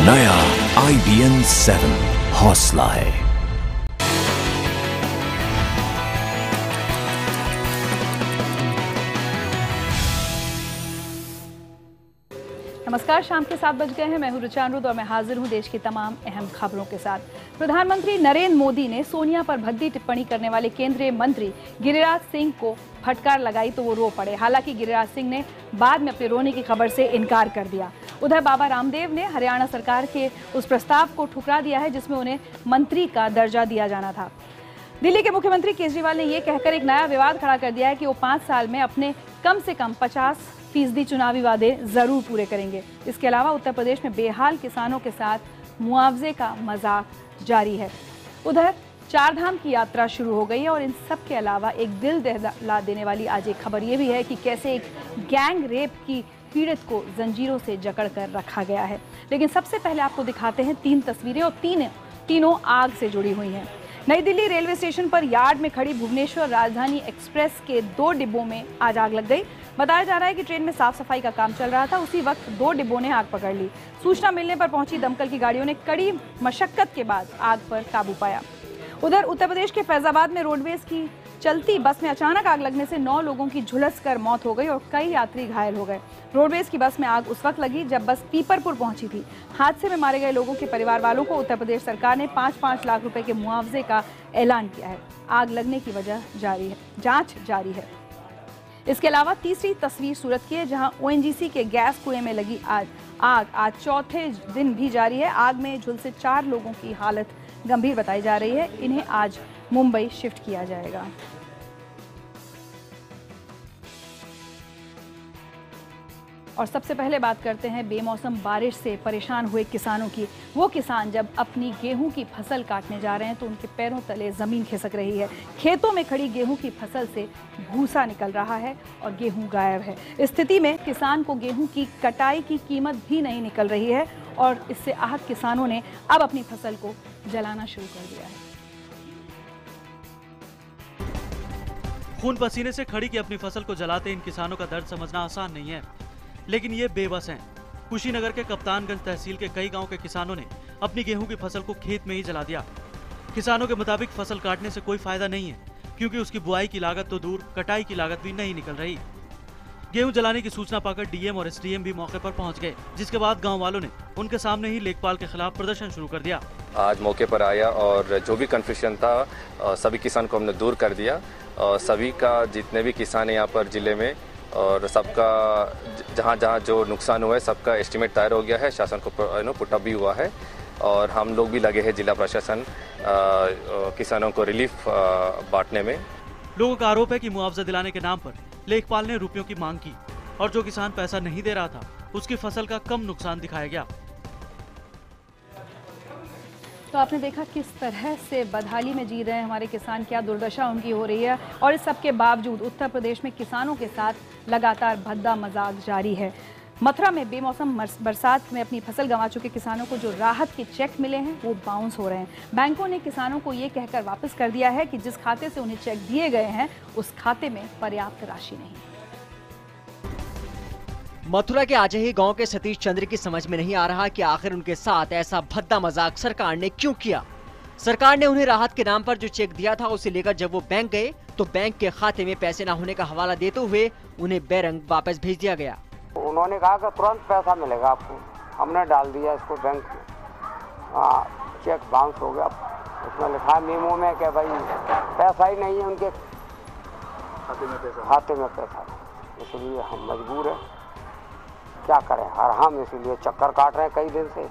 नया IBN 7 हौसला है। नमस्कार, शाम के 7 बज गए हैं। मैं हूं ऋचा अनिरुद्ध और मैं हाजिर हूं देश की तमाम अहम खबरों के साथ। प्रधानमंत्री नरेंद्र मोदी ने सोनिया पर भद्दी टिप्पणी करने वाले केंद्रीय मंत्री गिरिराज सिंह को फटकार लगाई तो वो रो पड़े। हालांकि गिरिराज सिंह ने बाद में अपने रोने की खबर से इनकार कर दिया। उधर बाबा रामदेव ने हरियाणा सरकार के उस प्रस्ताव को ठुकरा दिया है जिसमें उन्हें मंत्री का दर्जा दिया जाना था। दिल्ली के मुख्यमंत्री केजरीवाल ने यह कहकर एक नया विवाद खड़ा कर दिया है कि वो 5 साल में अपने कम से कम 50% चुनावी वादे जरूर पूरे करेंगे। इसके अलावा उत्तर प्रदेश में बेहाल किसानों के साथ मुआवजे का मजाक जारी है। उधर 4 धाम की यात्रा शुरू हो गई है और इन सब के अलावा एक दिल दहला देने वाली आज एक खबर ये भी है कि कैसे एक गैंग रेप की पीड़ित को जंजीरों से जकड़ कर रखा गया है। लेकिन सबसे पहले आपको दिखाते हैं 3 तस्वीरें और तीनों आग से जुड़ी हुई हैं। नई दिल्ली रेलवे स्टेशन पर यार्ड में खड़ी भुवनेश्वर राजधानी एक्सप्रेस के 2 डिब्बों में आज आग लग गई। बताया जा रहा है कि ट्रेन में साफ सफाई का काम चल रहा था, उसी वक्त 2 डिब्बों ने आग पकड़ ली। सूचना मिलने पर पहुंची दमकल की गाड़ियों ने कड़ी मशक्कत के बाद आग पर काबू पाया। उधर उत्तर प्रदेश के फैजाबाद में रोडवेज की चलती बस में अचानक आग लगने से 9 लोगों की झुलसकर मौत हो गई और कई यात्री घायल हो गए। रोडवेज की बस में आग उस वक्त लगी जब बस पीपरपुर पहुंची थी। हादसे में मारे गए लोगों के परिवार वालों को उत्तर प्रदेश सरकार ने 5-5 लाख रुपए के मुआवजे का ऐलान किया है। आग लगने की वजह जांच जारी है। इसके अलावा तीसरी तस्वीर सूरत की है, जहां ONGC के गैस कुएं में लगी आग आज चौथे दिन भी जारी है। आग में झुलसे 4 लोगों की हालत गंभीर बताई जा रही है। इन्हें आज मुंबई शिफ्ट किया जाएगा। और सबसे पहले बात करते हैं बेमौसम बारिश से परेशान हुए किसानों की। वो किसान जब अपनी गेहूं की फसल काटने जा रहे हैं तो उनके पैरों तले जमीन खिसक रही है। खेतों में खड़ी गेहूं की फसल से भूसा निकल रहा है और गेहूं गायब है। इस स्थिति में किसान को गेहूं की कटाई की कीमत भी नहीं निकल रही है और इससे आहत किसानों ने अब अपनी फसल को जलाना शुरू कर दिया है। खून पसीने से खड़ी की अपनी फसल को जलाते इन किसानों का दर्द समझना आसान नहीं है, लेकिन ये बेबस हैं। कुशीनगर के कप्तानगंज तहसील के कई गांव के किसानों ने अपनी गेहूं की फसल को खेत में ही जला दिया। किसानों के मुताबिक फसल काटने से कोई फायदा नहीं है, क्योंकि उसकी बुआई की लागत तो दूर, कटाई की लागत भी नहीं निकल रही। गेहूं जलाने की सूचना पाकर DM और SDM भी मौके पर पहुंच गए, जिसके बाद गाँव वालों ने उनके सामने ही लेखपाल के खिलाफ प्रदर्शन शुरू कर दिया। आज मौके पर आया और जो भी कन्फ्यूजन था सभी किसान को हमने दूर कर दिया। सभी का जितने भी किसान है यहाँ पर जिले में और सबका जहाँ जहाँ जो नुकसान हुआ है सबका एस्टीमेट तैयार हो गया है। शासन को पुटअप भी हुआ है और हम लोग भी लगे हैं जिला प्रशासन किसानों को रिलीफ बांटने में। लोगों का आरोप है कि मुआवजा दिलाने के नाम पर लेखपाल ने रुपयों की मांग की और जो किसान पैसा नहीं दे रहा था उसकी फसल का कम नुकसान दिखाया गया। तो आपने देखा किस तरह से बदहाली में जी रहे हैं हमारे किसान, क्या दुर्दशा उनकी हो रही है। और इस सब के बावजूद उत्तर प्रदेश में किसानों के साथ लगातार भद्दा मजाक जारी है। मथुरा में बेमौसम बरसात में अपनी फसल गंवा चुके किसानों को जो राहत के चेक मिले हैं वो बाउंस हो रहे हैं। बैंकों ने किसानों को ये कहकर वापस कर दिया है कि जिस खाते से उन्हें चेक दिए गए हैं उस खाते में पर्याप्त राशि नहीं। मथुरा के आजही गांव के सतीश चंद्र की समझ में नहीं आ रहा कि आखिर उनके साथ ऐसा भद्दा मजाक सरकार ने क्यों किया। सरकार ने उन्हें राहत के नाम पर जो चेक दिया था उसे लेकर जब वो बैंक गए तो बैंक के खाते में पैसे न होने का हवाला देते हुए उन्हें बेरंग वापस भेज दिया गया। उन्होंने कहा कि तुरंत पैसा मिलेगा आपको। हमने डाल दिया इसको बैंक में, चेक बाउंस हो गया। उसमें लिखा है मेमो में कि भाई पैसा ही नहीं है उनके खाते में पैसा। इसलिए हम मजबूर हैं, क्या करें, हर हम इसीलिए चक्कर काट रहे हैं कई दिन से।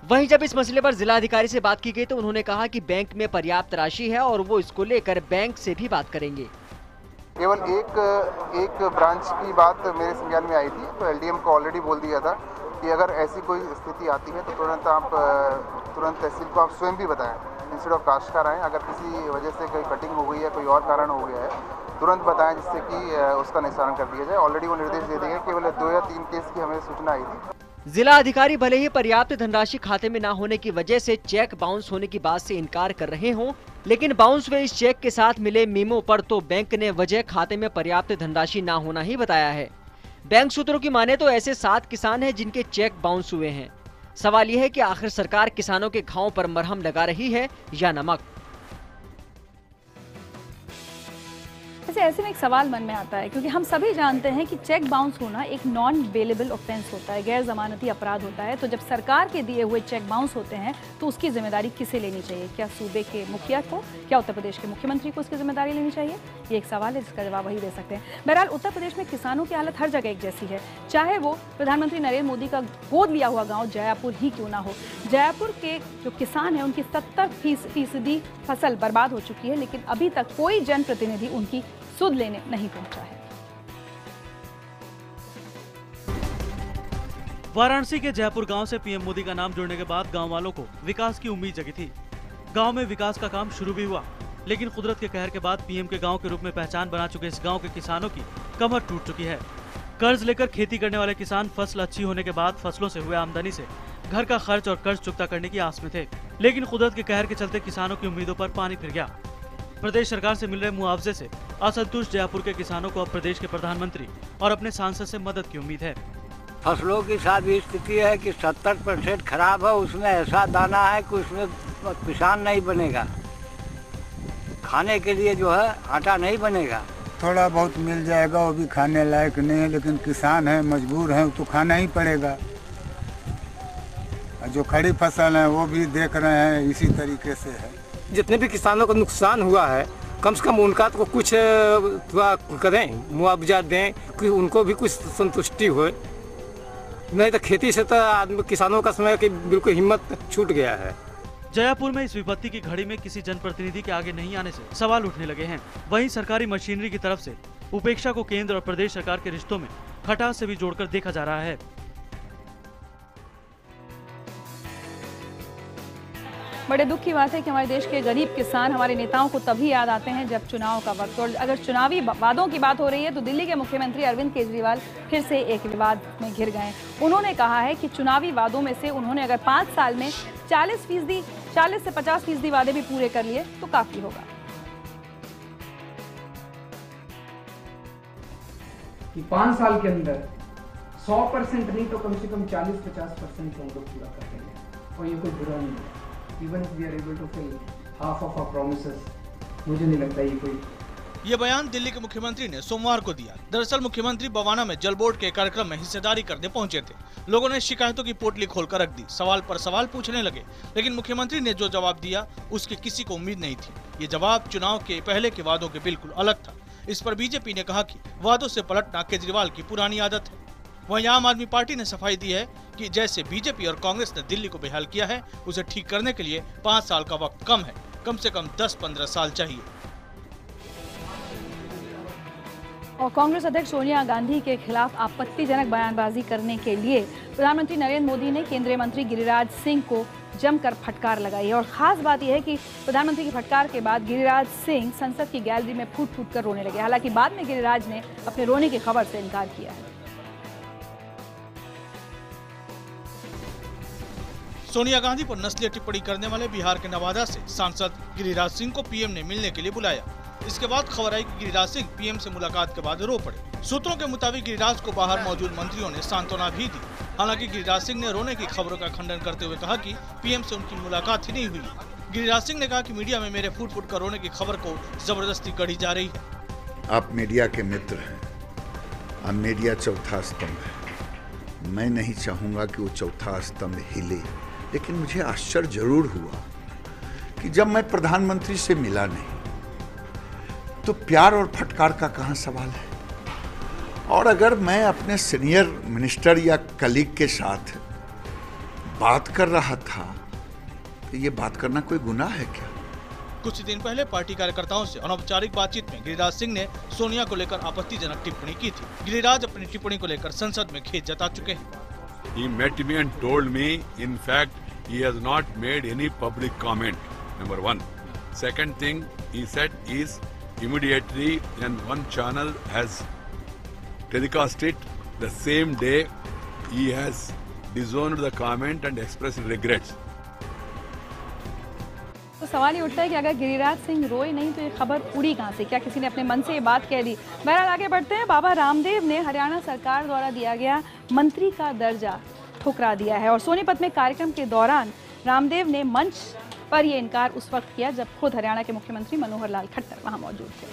वहीं जब इस मसले पर जिलाधिकारी से बात की गई तो उन्होंने कहा कि बैंक में पर्याप्त राशि है और वो इसको लेकर बैंक से भी बात करेंगे। केवल एक ब्रांच की बात मेरे संज्ञान में आई थी, तो LDM को ऑलरेडी बोल दिया था कि अगर ऐसी कोई स्थिति आती है तो तुरंत तहसील को आप स्वयं भी बताएं, इंस्टेड ऑफ काश्तकार आएँ। अगर किसी वजह से कोई कटिंग हो गई है, कोई और कारण हो गया है, तुरंत बताएं जिससे कि उसका निस्तारण कर दिया जाए। ऑलरेडी वो निर्देश दे दिए, केवल 2 या 3 केस की हमें सूचना आई थी। जिला अधिकारी भले ही पर्याप्त धनराशि खाते में न होने की वजह से चेक बाउंस होने की बात से इनकार कर रहे हों, लेकिन बाउंस हुए इस चेक के साथ मिले मीमो पर तो बैंक ने वजह खाते में पर्याप्त धनराशि न होना ही बताया है। बैंक सूत्रों की माने तो ऐसे 7 किसान हैं जिनके चेक बाउंस हुए हैं। सवाल यह है कि आखिर सरकार किसानों के घावों पर मरहम लगा रही है या नमक। ऐसे में एक सवाल मन में आता है, क्योंकि हम सभी जानते हैं कि चेक बाउंस होना एक नॉन बेलेबल ऑफेंस होता है, गैर जमानती अपराध होता है। तो जब सरकार के दिए हुए चेक बाउंस होते हैं तो उसकी जिम्मेदारी किसे लेनी चाहिए? क्या सूबे के मुखिया को, क्या उत्तर प्रदेश के मुख्यमंत्री को उसकी जिम्मेदारी लेनी चाहिए? ये एक सवाल है जिसका जवाब वही दे सकते हैं। बहरहाल उत्तर प्रदेश में किसानों की हालत हर जगह एक जैसी है, चाहे वो प्रधानमंत्री नरेंद्र मोदी का गोद लिया हुआ गाँव जयापुर ही क्यों ना हो। जयापुर के जो किसान हैं उनकी 70% फसल बर्बाद हो चुकी है, लेकिन अभी तक कोई जनप्रतिनिधि उनकी सुध लेने नहीं पहुंचा है। वाराणसी के जयपुर गांव से पीएम मोदी का नाम जुड़ने के बाद गांव वालों को विकास की उम्मीद जगी थी। गांव में विकास का काम शुरू भी हुआ, लेकिन कुदरत के कहर के बाद पीएम के गांव के रूप में पहचान बना चुके इस गांव के किसानों की कमर टूट चुकी है। कर्ज लेकर खेती करने वाले किसान फसल अच्छी होने के बाद फसलों से हुए आमदनी से घर का खर्च और कर्ज चुकता करने की आस में थे, लेकिन कुदरत के कहर के चलते किसानों की उम्मीदों पर पानी फिर गया। प्रदेश सरकार से मिल रहे मुआवजे से असंतुष्ट जयपुर के किसानों को अब प्रदेश के प्रधानमंत्री और अपने सांसद से मदद की उम्मीद है। फसलों की साथ भी स्थिति है कि 70% खराब है, उसमें ऐसा दाना है कि उसमें किसान नहीं बनेगा, खाने के लिए जो है आटा नहीं बनेगा। थोड़ा बहुत मिल जाएगा, वो भी खाने लायक नहीं है, लेकिन किसान है, मजबूर है, तो खाना ही पड़ेगा। जो खड़ी फसल है वो भी देख रहे हैं इसी तरीके से है। जितने भी किसानों को नुकसान हुआ है, कम से कम उनका तो कुछ करें, मुआवजा दें कि उनको भी कुछ संतुष्टि हो। नहीं तो खेती से तो आदमी किसानों का समय की बिल्कुल हिम्मत छूट गया है। जयपुर में इस विपत्ति की घड़ी में किसी जनप्रतिनिधि के आगे नहीं आने से सवाल उठने लगे हैं। वहीं सरकारी मशीनरी की तरफ से उपेक्षा को केंद्र और प्रदेश सरकार के रिश्तों में खटास से भी जोड़कर देखा जा रहा है। बड़े दुख की बात है कि हमारे देश के गरीब किसान हमारे नेताओं को तभी याद आते हैं जब चुनाव का वक्त, और अगर चुनावी वादों की बात हो रही है तो दिल्ली के मुख्यमंत्री अरविंद केजरीवाल फिर से एक विवाद में घिर गए। उन्होंने कहा है कि चुनावी वादों में से उन्होंने अगर 5 साल में 40 से 50% वादे भी पूरे कर लिए तो काफी होगा। कि 5 साल के अंदर 100% नहीं तो कम से कम 40-50% हम लोग पूरा कर देंगे, और ये कोई बुरा नहीं है। Even if we are able to fill half of our promises, मुझे नहीं लगता ये बयान दिल्ली के मुख्यमंत्री ने सोमवार को दिया। दरअसल मुख्यमंत्री बवाना में जल बोर्ड के कार्यक्रम में हिस्सेदारी करने पहुंचे थे। लोगों ने शिकायतों की पोटली खोलकर रख दी, सवाल पर सवाल पूछने लगे, लेकिन मुख्यमंत्री ने जो जवाब दिया उसकी किसी को उम्मीद नहीं थी। ये जवाब चुनाव के पहले के वादों के बिल्कुल अलग था। इस पर बीजेपी ने कहा कि वादों से पलटना केजरीवाल की पुरानी आदत है। वहीं आम आदमी पार्टी ने सफाई दी है कि जैसे बीजेपी और कांग्रेस ने दिल्ली को बेहाल किया है, उसे ठीक करने के लिए 5 साल का वक्त कम है, कम से कम 10-15 साल चाहिए। और कांग्रेस अध्यक्ष सोनिया गांधी के खिलाफ आपत्तिजनक बयानबाजी करने के लिए प्रधानमंत्री नरेंद्र मोदी ने केंद्रीय मंत्री गिरिराज सिंह को जमकर फटकार लगाई है। और खास बात यह है कि प्रधानमंत्री की फटकार के बाद गिरिराज सिंह संसद की गैलरी में फूट फूट कर रोने लगे। हालांकि बाद में गिरिराज ने अपने रोने की खबर से इनकार किया है। सोनिया गांधी पर नस्लीय टिप्पणी करने वाले बिहार के नवादा से सांसद गिरिराज सिंह को पीएम ने मिलने के लिए बुलाया। इसके बाद खबर आई कि गिरिराज सिंह पीएम से मुलाकात के बाद रो पड़े। सूत्रों के मुताबिक गिरिराज को बाहर मौजूद मंत्रियों ने सांत्वना भी दी। हालांकि गिरिराज सिंह ने रोने की खबरों का खंडन करते हुए कहा कि पीएम से उनकी मुलाकात ही नहीं हुई। गिरिराज सिंह ने कहा कि मीडिया में मेरे फूट फूट कर रोने की खबर को जबरदस्ती गढ़ी जा रही है। आप मीडिया के मित्र हैं, अब मीडिया चौथा स्तंभ है। मैं नहीं चाहूंगा कि वो चौथा स्तंभ हिले, लेकिन मुझे आश्चर्य जरूर हुआ कि जब मैं प्रधानमंत्री से मिला नहीं तो प्यार और फटकार का कहां सवाल है। और अगर मैं अपने सीनियर मिनिस्टर या कलीग के साथ बात कर रहा था तो ये बात करना कोई गुनाह है क्या? कुछ दिन पहले पार्टी कार्यकर्ताओं से अनौपचारिक बातचीत में गिरिराज सिंह ने सोनिया को लेकर आपत्तिजनक टिप्पणी की थी। गिरिराज अपनी टिप्पणी को लेकर संसद में खेद जता चुके हैं। He met me and told me, in fact, he has not made any public comment, number one. Second thing he said is, immediately and one channel has telecast it, the same day he has disowned the comment and expressed regrets. तो सवाल ये उठता है कि अगर गिरिराज सिंह रोए नहीं तो ये खबर उड़ी कहां से? क्या किसी ने अपने मन से ये बात कह दी? बहरहाल आगे बढ़ते हैं। बाबा रामदेव ने हरियाणा सरकार द्वारा दिया गया मंत्री का दर्जा ठुकरा दिया है। और सोनीपत में कार्यक्रम के दौरान रामदेव ने मंच पर यह इनकार उस वक्त किया जब खुद हरियाणा के मुख्यमंत्री मनोहर लाल खट्टर वहां मौजूद थे।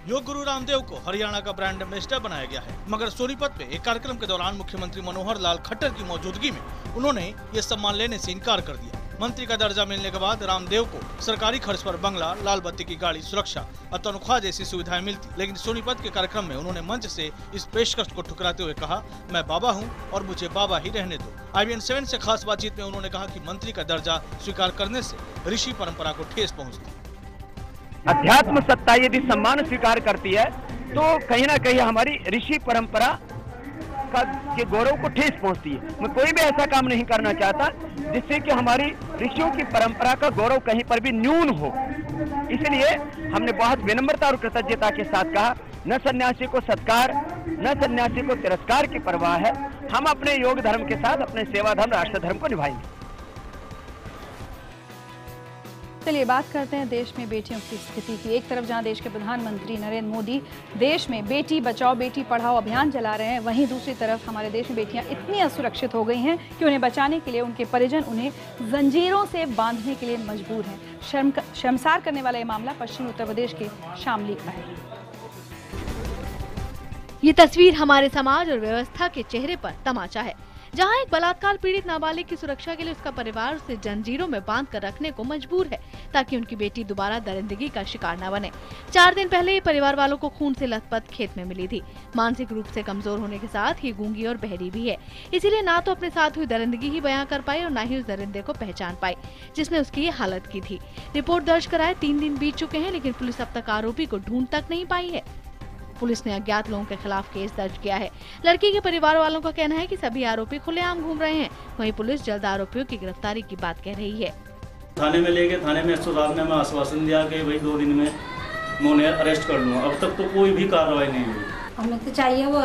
योग गुरु रामदेव को हरियाणा का ब्रांड एम्बेसडर बनाया गया है, मगर सोनीपत में एक कार्यक्रम के दौरान मुख्यमंत्री मनोहर लाल खट्टर की मौजूदगी में उन्होंने ये सम्मान लेने से इनकार कर दिया। मंत्री का दर्जा मिलने के बाद रामदेव को सरकारी खर्च पर बंगला, लाल बत्ती की गाड़ी, सुरक्षा और तनख्वाह जैसी सुविधाएं मिलती, लेकिन सोनीपत के कार्यक्रम में उन्होंने मंच से इस पेशकश को ठुकराते हुए कहा, मैं बाबा हूं और मुझे बाबा ही रहने दो। IBN 7 से खास बातचीत में उन्होंने कहा कि मंत्री का दर्जा स्वीकार करने से ऋषि परंपरा को ठेस पहुँचती। अध्यात्म सत्ता यदि सम्मान स्वीकार करती है तो कहीं ना कहीं हमारी ऋषि परंपरा के गौरव को ठेस पहुंचती है। मैं कोई भी ऐसा काम नहीं करना चाहता जिससे कि हमारी ऋषियों की परंपरा का गौरव कहीं पर भी न्यून हो। इसलिए हमने बहुत विनम्रता और कृतज्ञता के साथ कहा, न सन्यासी को सत्कार न सन्यासी को तिरस्कार की परवाह है। हम अपने योग धर्म के साथ अपने सेवा धर्म, राष्ट्र धर्म को निभाएंगे। चलिए बात करते हैं देश में बेटियों की स्थिति की। एक तरफ जहां देश के प्रधानमंत्री नरेंद्र मोदी देश में बेटी बचाओ बेटी पढ़ाओ अभियान चला रहे हैं, वहीं दूसरी तरफ हमारे देश में बेटियां इतनी असुरक्षित हो गई हैं कि उन्हें बचाने के लिए उनके परिजन उन्हें जंजीरों से बांधने के लिए मजबूर हैं। शर्मसार करने वाला ये मामला पश्चिमी उत्तर प्रदेश के शामली का है। ये तस्वीर हमारे समाज और व्यवस्था के चेहरे पर तमाचा है, जहां एक बलात्कार पीड़ित नाबालिग की सुरक्षा के लिए उसका परिवार उसे जंजीरों में बांध कर रखने को मजबूर है ताकि उनकी बेटी दोबारा दरिंदगी का शिकार न बने। 4 दिन पहले ये परिवार वालों को खून से लथपथ खेत में मिली थी। मानसिक रूप से कमजोर होने के साथ ये गूंगी और बहरी भी है, इसीलिए ना तो अपने साथ हुई दरिंदगी ही बयां कर पाई और न ही उस दरिंदे को पहचान पाई जिसने उसकी ये हालत की थी। रिपोर्ट दर्ज कराए 3 दिन बीत चुके हैं, लेकिन पुलिस अब तक आरोपी को ढूंढ तक नहीं पाई है। पुलिस ने अज्ञात लोगों के खिलाफ केस दर्ज किया है। लड़की के परिवार वालों का कहना है कि सभी आरोपी खुलेआम घूम रहे हैं। वहीं पुलिस जल्द आरोपियों की गिरफ्तारी की बात कह रही है। थाने में ले गए, थाने में एसओ साहब ने हमें आश्वासन दिया कि भाई 2 दिन में मैं उन्हें अरेस्ट कर लूँगा। अब तक तो कोई भी कार्रवाई नहीं हुई। हमें तो चाहिए वो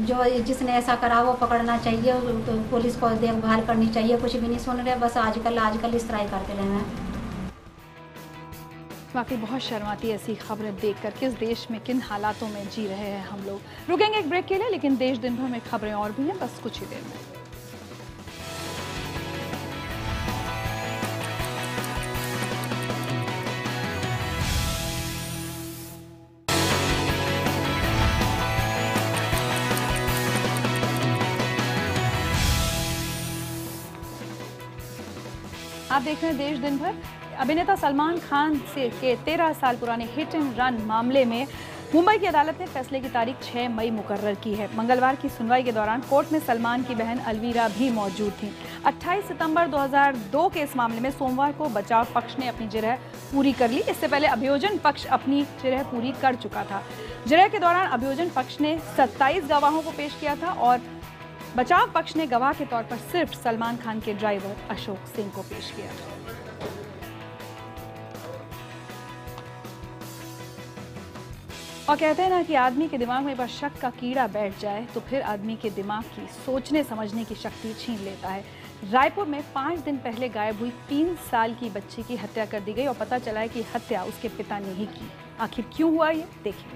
जो जिसने ऐसा करा वो पकड़ना चाहिए, तो पुलिस को देखभाल करनी चाहिए। कुछ भी नहीं सुन रहे, बस आजकल इस तरह करते रहे हैं। वाकई बहुत शर्माती ऐसी खबरें देखकर, किस देश में किन हालातों में जी रहे हैं हम लोग। रुकेंगे एक ब्रेक के लिए, लेकिन देश दिन भर में खबरें और भी हैं, बस कुछ ही देर में। आप देख रहे हैं देश दिन भर। अभिनेता सलमान खान से के 13 साल पुराने हिट एंड रन मामले में मुंबई की अदालत ने फैसले की तारीख 6 मई मुकर्रर की है। मंगलवार की सुनवाई के दौरान कोर्ट में सलमान की बहन अलवीरा भी मौजूद थी। 28 सितंबर 2002 के इस मामले में सोमवार को बचाव पक्ष ने अपनी जिरह पूरी कर ली। इससे पहले अभियोजन पक्ष अपनी जिरह पूरी कर चुका था। जिरह के दौरान अभियोजन पक्ष ने 27 गवाहों को पेश किया था और बचाव पक्ष ने गवाह के तौर पर सिर्फ सलमान खान के ड्राइवर अशोक सिंह को पेश किया। और कहते हैं ना कि आदमी के दिमाग में एक बार शक का कीड़ा बैठ जाए तो फिर आदमी के दिमाग की सोचने समझने की शक्ति छीन लेता है। रायपुर में 5 दिन पहले गायब हुई 3 साल की बच्ची की हत्या कर दी गई और पता चला है कि हत्या उसके पिता ने ही की। आखिर क्यों हुआ ये देखिए।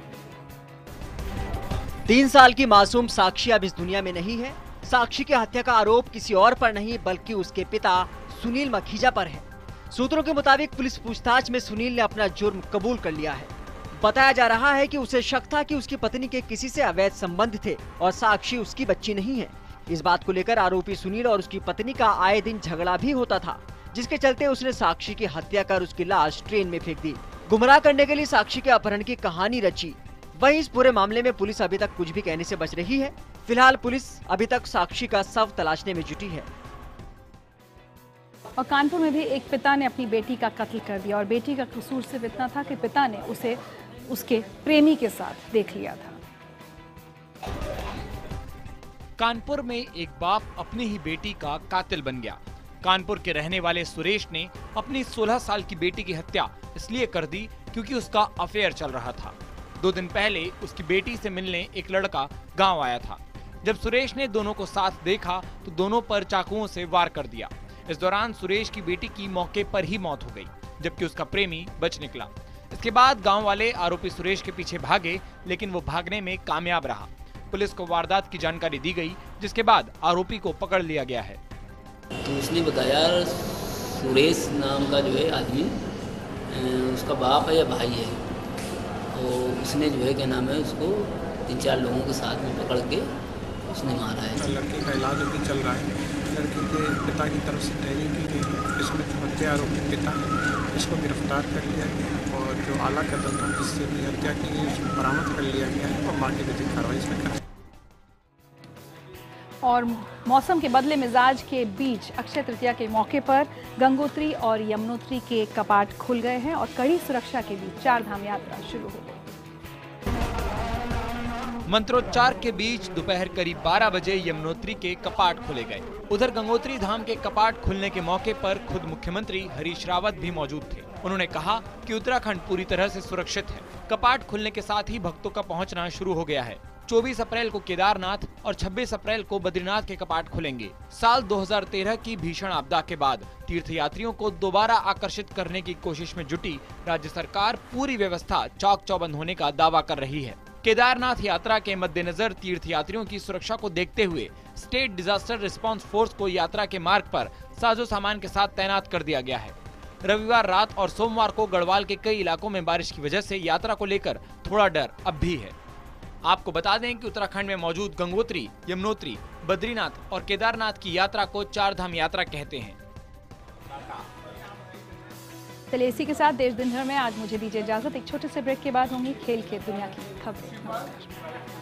3 साल की मासूम साक्षी अब इस दुनिया में नहीं है। साक्षी की हत्या का आरोप किसी और पर नहीं बल्कि उसके पिता सुनील मखीजा पर है। सूत्रों के मुताबिक पुलिस पूछताछ में सुनील ने अपना जुर्म कबूल कर लिया है। बताया जा रहा है कि उसे शक था कि उसकी पत्नी के किसी से अवैध संबंध थे और साक्षी उसकी बच्ची नहीं है। इस बात को लेकर आरोपी सुनील और उसकी पत्नी का आए दिन झगड़ा भी होता था, जिसके चलते उसने साक्षी की हत्या कर उसकी लाश ट्रेन में फेंक दी। गुमराह करने के लिए साक्षी के अपहरण की कहानी रची। वहीं इस पूरे मामले में पुलिस अभी तक कुछ भी कहने से बच रही है। फिलहाल पुलिस अभी तक साक्षी का शव तलाशने में जुटी है। और कानपुर में भी एक पिता ने अपनी बेटी का कत्ल कर दिया और बेटी का कसूर सिर्फ इतना था कि पिता ने उसे उसके प्रेमी के साथ देख लिया था। कानपुर में एक बाप अपनी ही बेटी का कातिल बन गया। कानपुर के रहने वाले सुरेश ने अपनी 16 साल की बेटी की हत्या इसलिए कर दी क्योंकि उसका अफेयर चल रहा था। 2 दिन पहले उसकी बेटी से मिलने एक लड़का गांव आया था। जब सुरेश ने दोनों को साथ देखा तो दोनों पर चाकुओं से वार कर दिया। इस दौरान सुरेश की बेटी की मौके पर ही मौत हो गई, जबकि उसका प्रेमी बच निकला। इसके बाद गांव वाले आरोपी सुरेश के पीछे भागे, लेकिन वो भागने में कामयाब रहा। पुलिस को वारदात की जानकारी दी गई, जिसके बाद आरोपी को पकड़ लिया गया है। तो उसने बताया सुरेश नाम का जो है आदमी, उसका बाप है या भाई है, तो उसने जो है क्या नाम है उसको 3-4 लोगों के साथ में पकड़ के उसने मारा है। लड़के का इलाज अभी चल रहा है। लड़के के पिता की तरफ से तैयारी की गई है। इसमें जो हत्या आरोपी पिता है इसको गिरफ्तार कर लिया गया और जो आला कदम था जिससे भी हत्या की गई उसको बरामद कर लिया गया है और बाकी विधिक कार्रवाई इसमें कर। और मौसम के बदले मिजाज के बीच अक्षय तृतीया के मौके पर गंगोत्री और यमुनोत्री के कपाट खुल गए हैं और कड़ी सुरक्षा के बीच 4 धाम यात्रा शुरू हो गई। मंत्रोच्चार के बीच दोपहर करीब 12 बजे यमुनोत्री के कपाट खोले गए। उधर गंगोत्री धाम के कपाट खुलने के मौके पर खुद मुख्यमंत्री हरीश रावत भी मौजूद थे। उन्होंने कहा कि उत्तराखंड पूरी तरह से सुरक्षित है। कपाट खुलने के साथ ही भक्तों का पहुंचना शुरू हो गया है। 24 अप्रैल को केदारनाथ और 26 अप्रैल को बद्रीनाथ के कपाट खुलेंगे। साल 2013 की भीषण आपदा के बाद तीर्थयात्रियों को दोबारा आकर्षित करने की कोशिश में जुटी राज्य सरकार पूरी व्यवस्था चाक चौबंद होने का दावा कर रही है। केदारनाथ यात्रा के मद्देनजर तीर्थयात्रियों की सुरक्षा को देखते हुए स्टेट डिजास्टर रिस्पांस फोर्स को यात्रा के मार्ग पर साजो सामान के साथ तैनात कर दिया गया है। रविवार रात और सोमवार को गढ़वाल के कई इलाकों में बारिश की वजह से यात्रा को लेकर थोड़ा डर अब भी है। आपको बता दें कि उत्तराखंड में मौजूद गंगोत्री, यमुनोत्री, बद्रीनाथ और केदारनाथ की यात्रा को 4 धाम यात्रा कहते हैं। चलिए इसी के साथ देश दिन भर में आज मुझे दीजिए इजाजत। एक छोटे से ब्रेक के बाद होंगी खेल के दुनिया की खबरें।